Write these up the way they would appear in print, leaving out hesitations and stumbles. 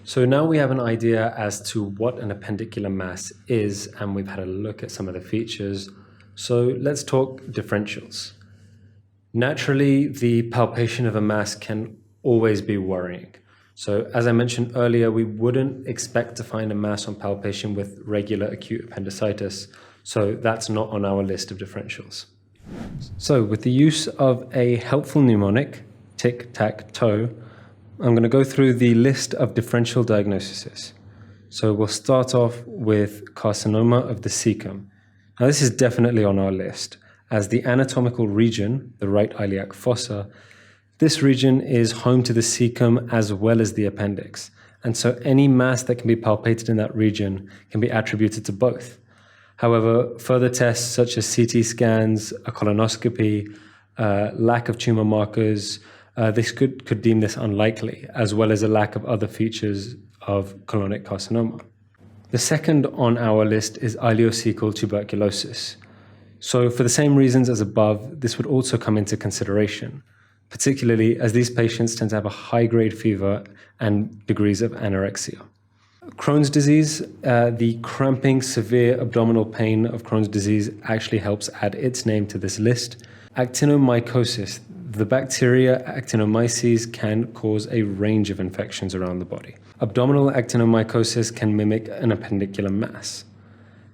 So now we have an idea as to what an appendicular mass is, and we've had a look at some of the features. So let's talk differentials. Naturally, the palpation of a mass can always be worrying. So as I mentioned earlier, we wouldn't expect to find a mass on palpation with regular acute appendicitis, so that's not on our list of differentials. So with the use of a helpful mnemonic, tic-tac-toe, I'm going to go through the list of differential diagnoses. So we'll start off with carcinoma of the cecum. Now this is definitely on our list, as the anatomical region, the right iliac fossa, this region is home to the cecum as well as the appendix. And so any mass that can be palpated in that region can be attributed to both. However, further tests such as CT scans, a colonoscopy, lack of tumor markers, this could deem this unlikely, as well as a lack of other features of colonic carcinoma. The second on our list is ileocecal tuberculosis. So for the same reasons as above, this would also come into consideration, particularly as these patients tend to have a high-grade fever and degrees of anorexia. Crohn's disease, the cramping, severe abdominal pain of Crohn's disease actually helps add its name to this list. Actinomycosis, the bacteria Actinomyces can cause a range of infections around the body. Abdominal actinomycosis can mimic an appendicular mass.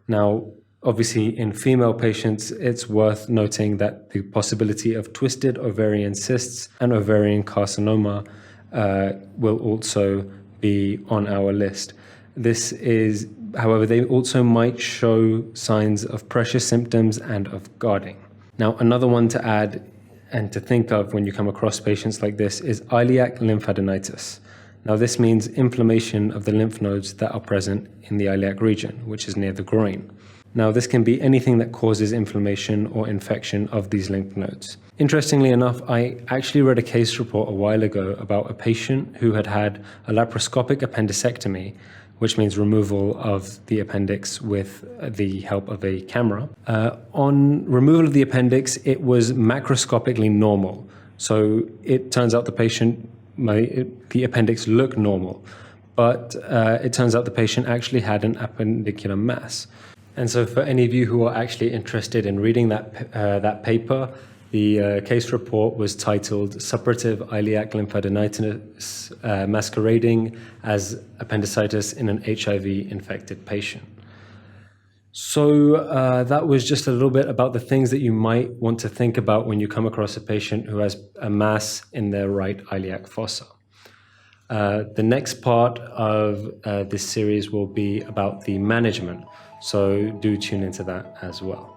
Now, obviously, in female patients, it's worth noting that the possibility of twisted ovarian cysts and ovarian carcinoma will also be on our list. This is, however, they also might show signs of pressure symptoms and of guarding. Now, another one to add and to think of when you come across patients like this is iliac lymphadenitis. Now, this means inflammation of the lymph nodes that are present in the iliac region, which is near the groin. Now, this can be anything that causes inflammation or infection of these lymph nodes. Interestingly enough, I actually read a case report a while ago about a patient who had had a laparoscopic appendicectomy, which means removal of the appendix with the help of a camera. On removal of the appendix, it was macroscopically normal. So it turns out the appendix looked normal, but it turns out the patient actually had an appendicular mass. And so for any of you who are actually interested in reading that paper, the case report was titled Suppurative Iliac Lymphadenitis Masquerading as Appendicitis in an HIV-Infected Patient. So that was just a little bit about the things that you might want to think about when you come across a patient who has a mass in their right iliac fossa. The next part of this series will be about the management, so do tune into that as well.